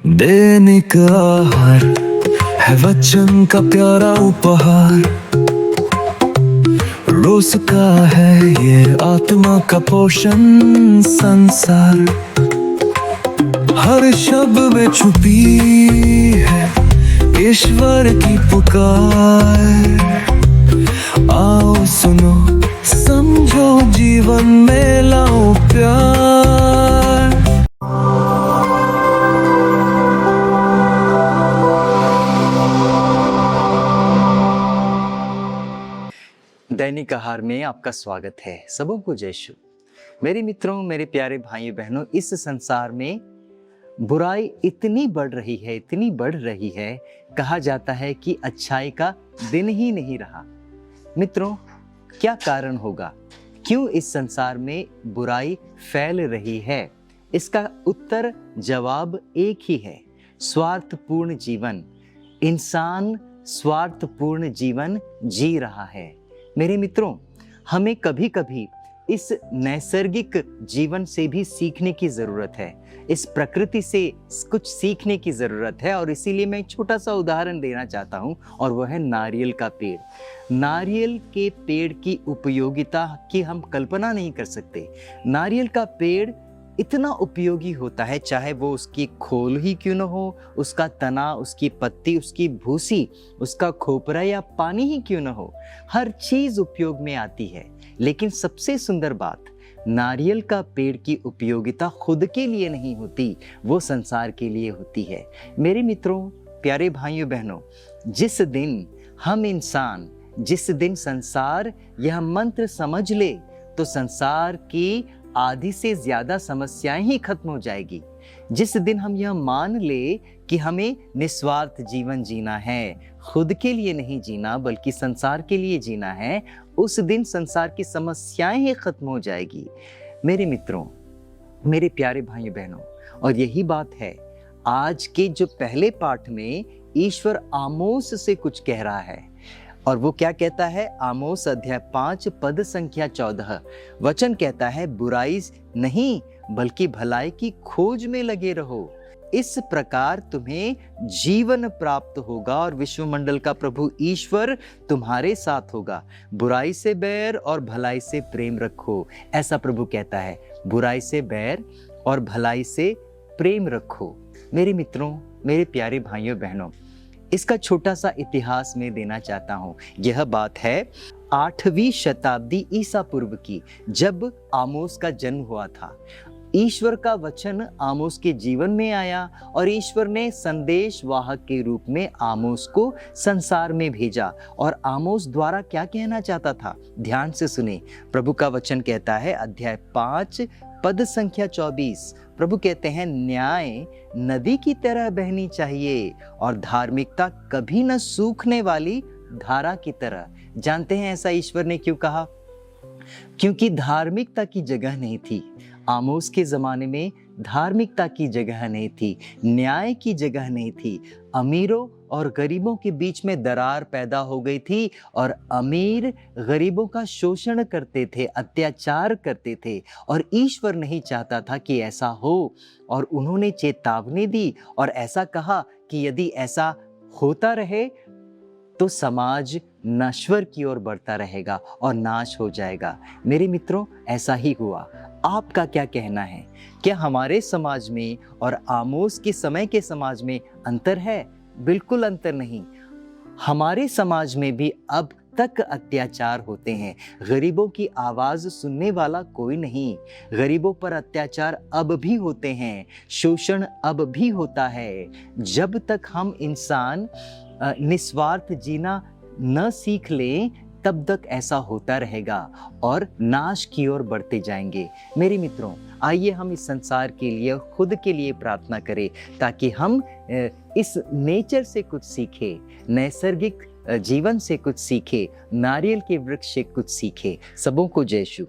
दैनिक आहार है वचन का प्यारा उपहार, रोज का है ये आत्मा का पोषण संसार। हर शब्द में छुपी है ईश्वर की पुकार। आओ सुनो समझो जीवन में लाओ प्यार। दैनिक आहार में आपका स्वागत है। सबों को जय शु। मेरे मित्रों, मेरे प्यारे भाइयों बहनों, इस संसार में बुराई इतनी बढ़ रही है, कहा जाता है कि अच्छाई का दिन ही नहीं रहा। मित्रों, क्या कारण होगा? क्यों इस संसार में बुराई फैल रही है? इसका उत्तर जवाब एक ही है, स्वार्थपूर्ण जीवन। इंसान स्वार्थपूर्ण जीवन जी रहा है। मेरे मित्रों, हमें कभी कभी इस नैसर्गिक जीवन से भी सीखने की ज़रूरत है, इस प्रकृति से कुछ सीखने की ज़रूरत है। और इसीलिए मैं एक छोटा सा उदाहरण देना चाहता हूँ, और वह है नारियल का पेड़। नारियल के पेड़ की उपयोगिता की हम कल्पना नहीं कर सकते। नारियल का पेड़ इतना उपयोगी होता है, चाहे वो उसकी खोल ही क्यों न हो, उसका तना, उसकी पत्ती, उसकी भूसी, उसका खोपरा या पानी ही क्यों न हो, हर चीज़ उपयोग में आती है। लेकिन सबसे सुंदर बात, नारियल का पेड़ की उपयोगिता खुद के लिए नहीं होती, वो संसार के लिए होती है। मेरे मित्रों, प्यारे भाइयों बहनों, जिस दिन संसार यह मंत्र समझ ले, तो संसार की आधी से ज्यादा समस्याएं ही खत्म हो जाएगी। जिस दिन हम यह मान ले कि हमें निस्वार्थ जीवन जीना है, खुद के लिए नहीं जीना बल्कि संसार के लिए जीना है, उस दिन संसार की समस्याएं ही खत्म हो जाएगी। मेरे मित्रों, मेरे प्यारे भाइयों बहनों, और यही बात है आज के जो पहले पाठ में ईश्वर आमोस से कुछ कह रहा है। और वो क्या कहता है? आमोस अध्याय 5 पद संख्या 14 वचन कहता है, बुराई नहीं बल्कि भलाई की खोज में लगे रहो, इस प्रकार तुम्हें जीवन प्राप्त होगा और विश्वमंडल का प्रभु ईश्वर तुम्हारे साथ होगा। बुराई से बैर और भलाई से प्रेम रखो, ऐसा प्रभु कहता है। बुराई से बैर और भलाई से प्रेम रखो। मेरे मित्रों, मेरे प्यारे भाइयों बहनों, इसका छोटा सा इतिहास में देना चाहता हूँ। यह बात है 8वीं शताब्दी ईसा पूर्व की, जब आमोस का जन्म हुआ था। ईश्वर का वचन आमोस के जीवन में आया और ईश्वर ने संदेश वाहक के रूप में आमोस को संसार में भेजा। और आमोस द्वारा क्या कहना चाहता था? ध्यान से सुने। प्रभु का वचन कहता है, अध्याय 5 पद संख्या 24, प्रभु कहते हैं, न्याय नदी की तरह बहनी चाहिए और धार्मिकता कभी न सूखने वाली धारा की तरह। जानते हैं ऐसा ईश्वर ने क्यों कहा? क्योंकि धार्मिकता की जगह नहीं थी। आमोस के जमाने में धार्मिकता की जगह नहीं थी, न्याय की जगह नहीं थी। अमीरों और गरीबों के बीच में दरार पैदा हो गई थी और अमीर गरीबों का शोषण करते थे, अत्याचार करते थे। और ईश्वर नहीं चाहता था कि ऐसा हो, और उन्होंने चेतावनी दी और ऐसा कहा कि यदि ऐसा होता रहे तो समाज नश्वर की ओर बढ़ता रहेगा और नाश हो जाएगा। मेरे मित्रों, ऐसा ही हुआ। आपका क्या कहना है? क्या हमारे समाज में और आमोस के समय के समाज में अंतर है? बिल्कुल अंतर नहीं। हमारे समाज में भी अब तक अत्याचार होते हैं। गरीबों की आवाज सुनने वाला कोई नहीं। गरीबों पर अत्याचार अब भी होते हैं, शोषण अब भी होता है। जब तक हम इंसान निस्वार्थ जीना न सीख लें, तब तक ऐसा होता रहेगा और नाश की ओर बढ़ते जाएंगे। मेरे मित्रों, आइए हम इस संसार के लिए, खुद के लिए प्रार्थना करें, ताकि हम इस नेचर से कुछ सीखें, नैसर्गिक जीवन से कुछ सीखें, नारियल के वृक्ष से कुछ सीखें। सबों को जय शु।